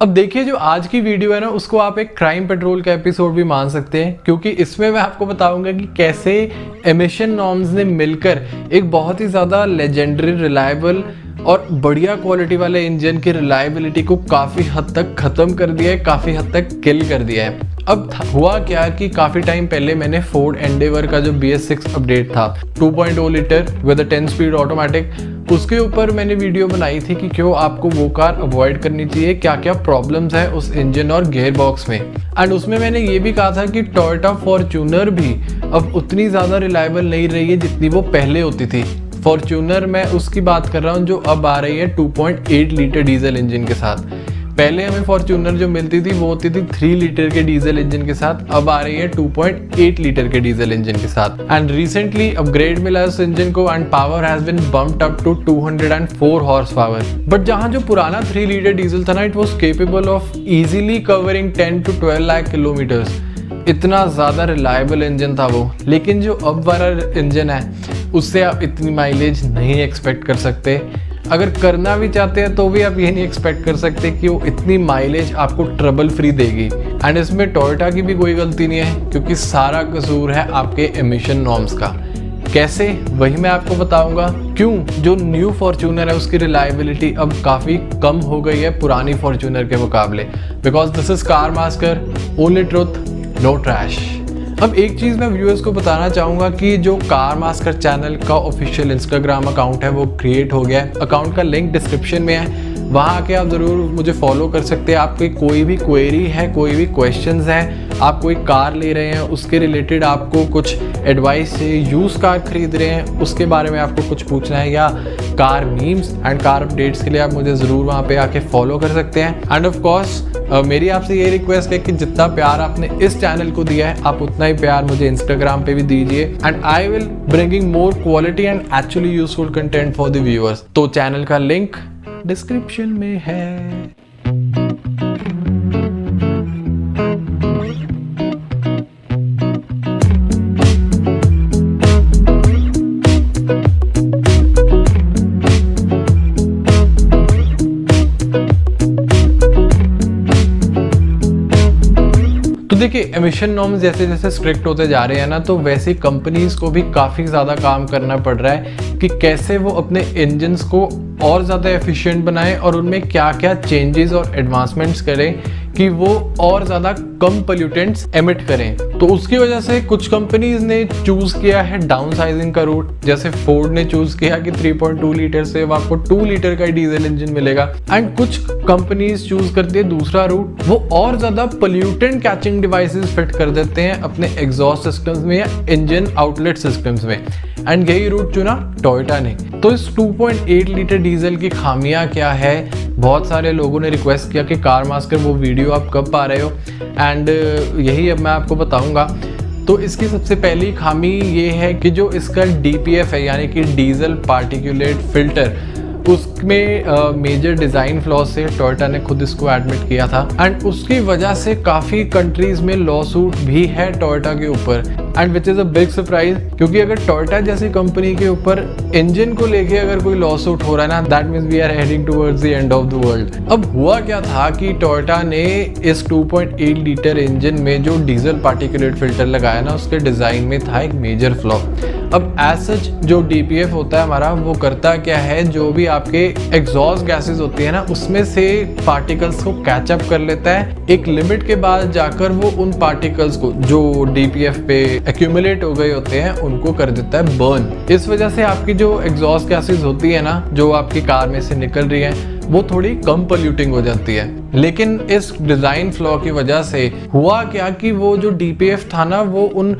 अब देखिए, जो आज की वीडियो है ना, उसको आप एक क्राइम पेट्रोल का एपिसोड भी मान सकते हैं, क्योंकि इसमें मैं आपको बताऊंगा कि कैसे एमिशन नॉर्म्स ने मिलकर एक बहुत ही ज़्यादा लेजेंडरी, रिलायबल और बढ़िया क्वालिटी वाले इंजन की रिलायबिलिटी को काफ़ी हद तक ख़त्म कर दिया है, काफ़ी हद तक किल कर दिया है। अब हुआ क्या कि काफ़ी टाइम पहले मैंने फोर्ड एंडेवर का जो BS6 अपडेट था 2.0 लीटर विद 10 स्पीड ऑटोमेटिक, उसके ऊपर मैंने वीडियो बनाई थी कि क्यों आपको वो कार अवॉइड करनी चाहिए, क्या क्या प्रॉब्लम्स है उस इंजन और गियर बॉक्स में। एंड उसमें मैंने ये भी कहा था कि टोयोटा फॉर्च्यूनर भी अब उतनी ज़्यादा रिलायबल नहीं रही है जितनी वो पहले होती थी। फॉर्च्यूनर मैं उसकी बात कर रहा हूँ जो अब आ रही है 2.8 लीटर डीजल इंजन के साथ। पहले हमें फॉर्च्यूनर जो मिलती थी वो होती थी 3 लीटर के डीजल इंजन के साथ, अब आ रही है 2.8 लीटर के डीजल इंजन के साथ। एंड रिसेंटली अपग्रेड मिला उस इंजन को and power has been bumped up to 204 horsepower. But जहां जो पुराना 3 लीटर डीजल था ना, it was capable of easily covering 10 to 12 lakh kilometres. इतना ज़्यादा रिलायबल इंजन था वो। लेकिन जो अब वाला इंजन है उससे आप इतनी माइलेज नहीं एक्सपेक्ट कर सकते। अगर करना भी चाहते हैं तो भी आप ये नहीं एक्सपेक्ट कर सकते कि वो इतनी माइलेज आपको ट्रबल फ्री देगी। एंड इसमें टोयोटा की भी कोई गलती नहीं है, क्योंकि सारा कसूर है आपके एमिशन नॉर्म्स का। कैसे, वही मैं आपको बताऊंगा। क्यों जो न्यू फॉर्च्यूनर है उसकी रिलायबिलिटी अब काफ़ी कम हो गई है पुरानी फॉर्च्यूनर के मुकाबले। Because this is car masker, only truth, no trash. अब एक चीज़ मैं व्यूअर्स को बताना चाहूँगा कि जो कार मास्कर चैनल का ऑफिशियल इंस्टाग्राम अकाउंट है वो क्रिएट हो गया है। अकाउंट का लिंक डिस्क्रिप्शन में है, वहाँ आके आप ज़रूर मुझे फॉलो कर सकते हैं। आपकी कोई भी क्वेरी है, कोई भी क्वेश्चंस हैं, आप कोई कार ले रहे हैं उसके रिलेटेड आपको कुछ एडवाइस है, यूज़ कार खरीद रहे हैं उसके बारे में आपको कुछ पूछना है, या car memes and car updates के लिए आप मुझे ज़रूर वहाँ पे आके फॉलो कर सकते हैं। एंड ऑफ कोर्स मेरी आपसे ये रिक्वेस्ट है कि जितना प्यार आपने इस चैनल को दिया है, आप उतना ही प्यार मुझे इंस्टाग्राम पे भी दीजिए। And I will bringing more quality and actually useful content for the viewers. तो चैनल का लिंक डिस्क्रिप्शन में है। देखिए, एमिशन नॉर्म्स जैसे जैसे स्ट्रिक्ट होते जा रहे हैं ना, तो वैसे कंपनीज को भी काफ़ी ज़्यादा काम करना पड़ रहा है कि कैसे वो अपने इंजन्स को और ज़्यादा एफिशिएंट बनाएं और उनमें क्या क्या चेंजेस और एडवांसमेंट्स करें कि वो और ज़्यादा कम पोल्यूटेंट्स एमिट करें। तो उसकी वजह से कुछ कंपनीज ने चूज़ किया है डाउन साइजिंग का रूट। जैसे फोर्ड ने चूज़ किया कि 3.2 लीटर से अब आपको 2 लीटर का डीजल इंजन मिलेगा। एंड कुछ कंपनीज चूज़ करती है दूसरा रूट, वो और ज़्यादा पोल्यूटेंट कैचिंग डिवाइसेस फिट कर देते हैं अपने एग्जॉस्ट सिस्टम्स में या इंजन आउटलेट सिस्टम्स में। एंड यही रूट चुना टोयोटा ने। तो इस 2.8 लीटर डीजल की खामियां क्या है, बहुत सारे लोगों ने रिक्वेस्ट किया कि कार मास्कर वो वीडियो आप कब पा रहे हो, एंड यही अब मैं आपको बताऊंगा। तो इसकी सबसे पहली खामी ये है कि जो इसका DPF है, यानी कि डीजल पार्टिकुलेट फिल्टर, उसमें मेजर डिज़ाइन फ्लॉज से टोयोटा ने खुद इसको एडमिट किया था। एंड उसकी वजह से काफ़ी कंट्रीज़ में लॉ सूट भी है टोयोटा के ऊपर, and which is a big surprise. क्योंकि अगर टोयोटा जैसी कंपनी के ऊपर इंजन को लेके अगर कोई लॉ सूट हो रहा है ना, that means we are heading towards the end of the world. अब हुआ क्या था कि टोयोटा ने इस 2.8 लीटर इंजन में जो डीजल पार्टिकुलेट फिल्टर लगाया ना, उसके डिज़ाइन में था एक मेजर फ्लॉ। अब एज सच जो DPF होता है हमारा, वो करता क्या है, जो भी आपके एग्जॉस्ट गैसेस होती है ना, उसमें से पार्टिकल्स को कैचअप कर लेता है। एक लिमिट के बाद जाकर वो उन पार्टिकल्स को जो DPF पे एक्यूमुलेट हो गए होते हैं उनको कर देता है बर्न। इस वजह से आपकी जो एग्जॉस्ट गैसेस होती है ना, जो आपकी कार में से निकल रही है, वो थोड़ी कम पोल्यूटिंग हो जाती है। लेकिन इस डिज़ाइन फ्लॉ की वजह से हुआ क्या कि वो जो DPF था ना, वो उन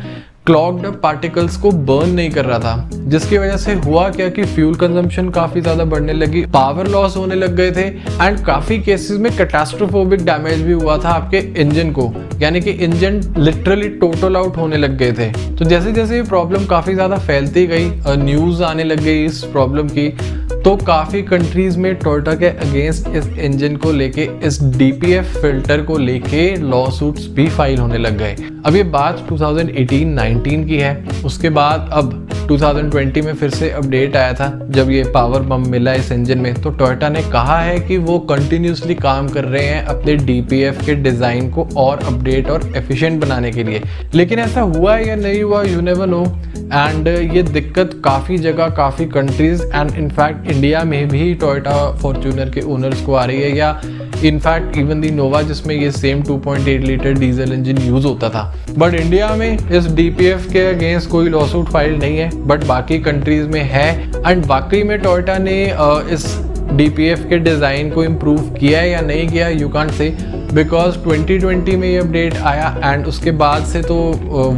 क्लॉग्ड पार्टिकल्स को बर्न नहीं कर रहा था, जिसकी वजह से हुआ क्या कि फ्यूल कंजम्पशन काफ़ी ज़्यादा बढ़ने लगी, पावर लॉस होने लग गए थे, एंड काफ़ी केसेस में कैटास्ट्रोफोबिक डैमेज भी हुआ था आपके इंजन को, यानी कि इंजन लिटरली टोटल आउट होने लग गए थे। तो जैसे जैसे ये प्रॉब्लम काफ़ी ज़्यादा फैलती गई, न्यूज़ आने लग गई इस प्रॉब्लम की, तो काफ़ी कंट्रीज़ में टोयोटा के अगेंस्ट इस इंजन को लेके, इस DPF फिल्टर को लेके लॉ सूट्स भी फाइल होने लग गए। अब ये बात 2018-19 की है। उसके बाद अब 2020 में फिर से अपडेट आया था जब ये पावर बम्प मिला इस इंजन में, तो टोयोटा ने कहा है कि वो कंटिन्यूसली काम कर रहे हैं अपने DPF के डिज़ाइन को और अपडेट और एफिशिएंट बनाने के लिए। लेकिन ऐसा हुआ या नहीं हुआ, यू नेवर नो। एंड ये दिक्कत काफ़ी जगह, काफ़ी कंट्रीज एंड इनफैक्ट इंडिया में भी टोयोटा फॉर्च्यूनर के ओनर्स को आ रही है, या इनफैक्ट इवन दी नोवा जिसमें ये same 2.8 litre diesel engine use होता था। बट इंडिया में इस DPF के अगेंस्ट कोई लॉसूट फाइल नहीं है, बट बाकी कंट्रीज में है। एंड वाकई में टोयोटा ने इस DPF के डिज़ाइन को इम्प्रूव किया है या नहीं किया, यू कांट से, बिकॉज 2020 में ये अपडेट आया एंड उसके बाद से तो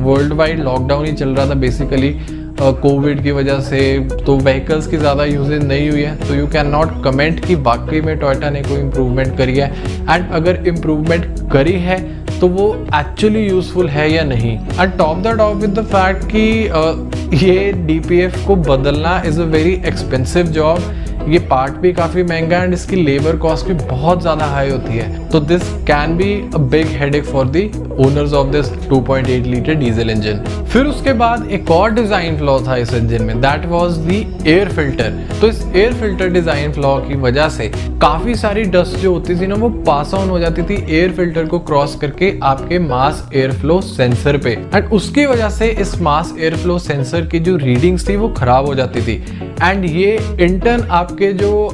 वर्ल्ड वाइड लॉकडाउन ही चल रहा था बेसिकली कोविड की वजह से, तो व्हीकल्स की ज़्यादा यूजेज नहीं हुई है। तो यू कैन नॉट कमेंट कि वाकई में टोयोटा ने कोई इम्प्रूवमेंट करी है, एंड अगर इम्प्रूवमेंट करी है तो वो एक्चुअली यूज़फुल है या नहीं। And top the top with the fact कि ये DPF को बदलना is a very expensive job, ये पार्ट भी काफ़ी महंगा है एंड इसकी लेबर कॉस्ट भी बहुत ज़्यादा हाई होती है। तो this can be a big headache for the owners of this 2.8 litre diesel engine. फिर उसके बाद एक और डिज़ाइन फ्लॉ था इस इंजन में, that was the air filter. तो इस एयर फिल्टर डिज़ाइन फ्लॉ की वजह से काफ़ी सारी डस्ट जो होती थी ना, वो पास ऑन हो जाती थी एयर फिल्टर को क्रॉस करके आपके मास एयर फ्लो सेंसर पे, एंड उसकी वजह से इस मास एयर फ्लो सेंसर की जो रीडिंग्स थी वो खराब हो जाती थी। एंड ये इंटर्न आपके जो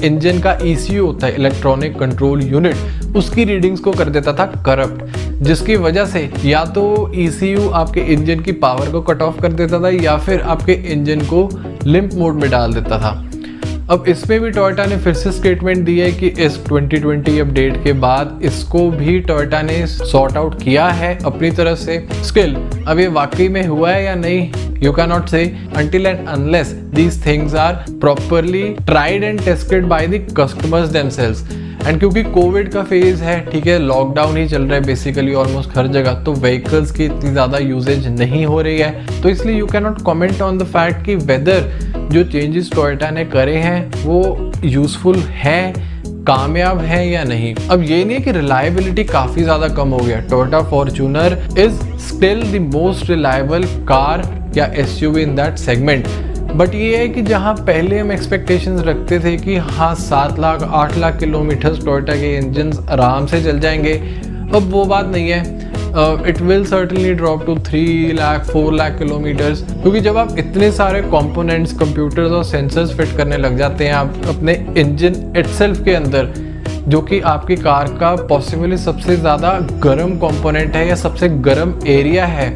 इंजन का ECU होता है, इलेक्ट्रॉनिक कंट्रोल यूनिट, उसकी रीडिंग्स को कर देता था करप्ट, जिसकी वजह से या तो ECU आपके इंजन की पावर को कट ऑफ कर देता था या फिर आपके इंजन को लिम्प मोड में डाल देता था। अब इसमें भी टोयोटा ने फिर से स्टेटमेंट दी है कि इस 2020 अपडेट के बाद इसको भी टोयोटा ने सॉर्ट आउट किया है अपनी तरफ से। स्टिल अब ये वाकई में हुआ है या नहीं, you cannot say until and unless these things are properly tried and tested by the customers themselves। And क्योंकि कोविड का फेज है, ठीक है, लॉकडाउन ही चल रहा है बेसिकली ऑलमोस्ट हर जगह, तो व्हीकल्स की इतनी ज़्यादा यूजेज नहीं हो रही है, तो इसलिए you can not comment on the fact कि वेदर जो चेंजेस टोयोटा ने करे हैं वो यूजफुल हैं, कामयाब है या नहीं। अब ये नहीं है कि रिलायबिलिटी काफ़ी ज़्यादा कम हो गया, Toyota Fortuner is still the most reliable car या SUV in that segment. But ये है कि जहाँ पहले हम एक्सपेक्टेशंस रखते थे कि हाँ 7 लाख 8 लाख किलोमीटर्स टोयोटा के इंजन आराम से चल जाएंगे, अब वो बात नहीं है। It will certainly drop to 3 lakh 4 lakh kilometres, क्योंकि जब आप इतने सारे कंपोनेंट्स, कंप्यूटर्स और सेंसर्स फिट करने लग जाते हैं आप अपने इंजन इटसेल्फ के अंदर, जो कि आपकी कार का पॉसिबली सबसे ज़्यादा गर्म कंपोनेंट है या सबसे गर्म एरिया है,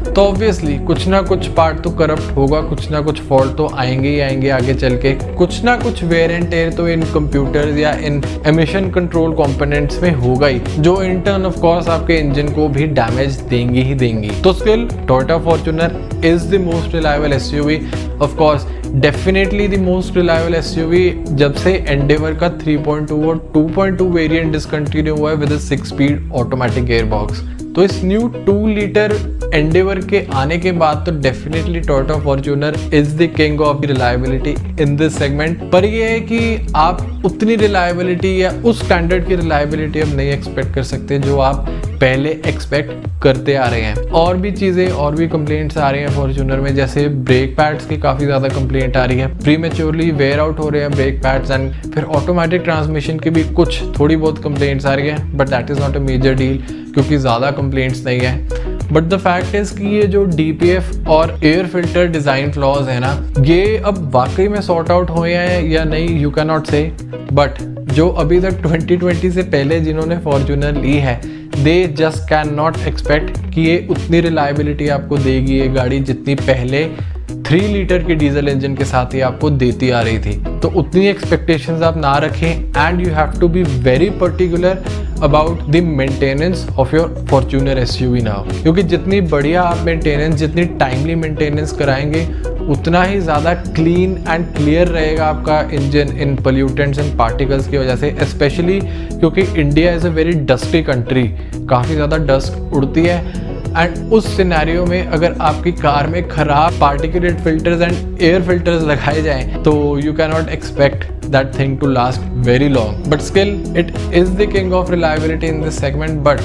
तो ऑब्वियसली कुछ ना कुछ पार्ट तो करप्ट होगा, कुछ ना कुछ फॉल्ट तो आएंगे ही आएंगे आगे चल के, कुछ ना कुछ वेयर एंड टेयर तो इन कंप्यूटर्स या इन एमिशन कंट्रोल कंपोनेंट्स में होगा ही, जो इन टर्न ऑफ कोर्स आपके इंजन को भी डैमेज देंगी ही देंगी। तो still Toyota Fortuner is the most reliable SUV, of course definitely the most reliable SUV जब से एंडेवर का 3.2 और 2.2 वेरिएंट डिसकंटिन्यू हुआ है विद 6 स्पीड ऑटोमेटिक गियरबॉक्स। तो इस न्यू 2 लीटर एंडेवर के आने के बाद तो definitely Toyota Fortuner is the king of the reliability in this segment. पर ये है कि आप उतनी रिलायबिलिटी या उस स्टैंडर्ड की रिलायबिलिटी अब नहीं एक्सपेक्ट कर सकते जो आप पहले एक्सपेक्ट करते आ रहे हैं। और भी चीज़ें, और भी कंप्लेंट्स आ रही हैं फॉर्च्यूनर में, जैसे ब्रेक पैड्स की काफ़ी ज़्यादा कंप्लेंट आ रही है, प्रीमेच्योरली वेयर आउट हो रहे हैं ब्रेक पैड्स, एंड फिर ऑटोमेटिक ट्रांसमिशन की भी कुछ थोड़ी बहुत कंप्लेंट्स आ रही है, but that is not a major deal क्योंकि ज़्यादा कंप्लेंट्स नहीं है। बट द फैक्ट इज कि ये जो DPF और एयर फिल्टर डिज़ाइन फ्लॉज है ना, ये अब वाकई में सॉर्ट आउट हुए हैं या नहीं, यू कैन नॉट से। बट जो अभी तक 2020 से पहले जिन्होंने फॉर्च्यूनर ली है, they just can not expect कि ये उतनी रिलायबिलिटी आपको देगी ये गाड़ी जितनी पहले 3 लीटर के डीजल इंजन के साथ ही आपको देती आ रही थी। तो उतनी एक्सपेक्टेशंस आप ना रखें, and you have to be very particular about the maintenance of your Fortuner SUV now, क्योंकि जितनी बढ़िया आप मेंटेनेंस, जितनी टाइमली मेंटेनेंस कराएंगे, उतना ही ज़्यादा क्लीन एंड क्लियर रहेगा आपका engine in pollutants and particles की वजह से, स्पेशली क्योंकि India is a very dusty country, काफ़ी ज़्यादा डस्ट उड़ती है। एंड उस सिनेरियो में अगर आपकी कार में खराब particulate filters and air filters लगाए जाएं, तो you can not expect that thing to last very long, but still it is the king of reliability in this segment। but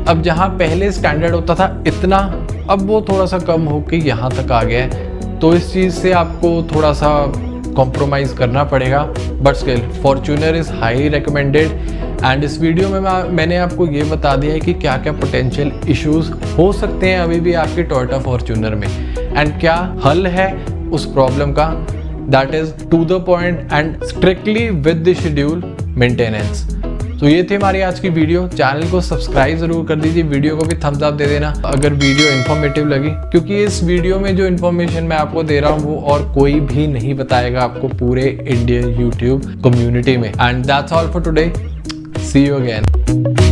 अब जहाँ पहले स्टैंडर्ड होता था इतना, अब वो थोड़ा सा कम होके यहाँ तक आ गया है, तो इस चीज़ से आपको थोड़ा सा कॉम्प्रोमाइज़ करना पड़ेगा, but still Fortuner is highly recommended. And इस वीडियो में मैंने आपको ये बता दिया है कि क्या क्या पोटेंशियल इश्यूज हो सकते हैं अभी भी आपके टोयोटा फॉर्च्यूनर में, एंड क्या हल है उस प्रॉब्लम का, that is to the point and strictly with the schedule maintenance. तो ये थी हमारी आज की वीडियो। चैनल को सब्सक्राइब जरूर कर दीजिए, वीडियो को भी थम्स अप दे देना अगर वीडियो इन्फॉर्मेटिव लगी, क्योंकि इस वीडियो में जो इन्फॉर्मेशन मैं आपको दे रहा हूँ वो और कोई भी नहीं बताएगा आपको पूरे इंडियन यूट्यूब कम्युनिटी में। And that's all for today, see you again.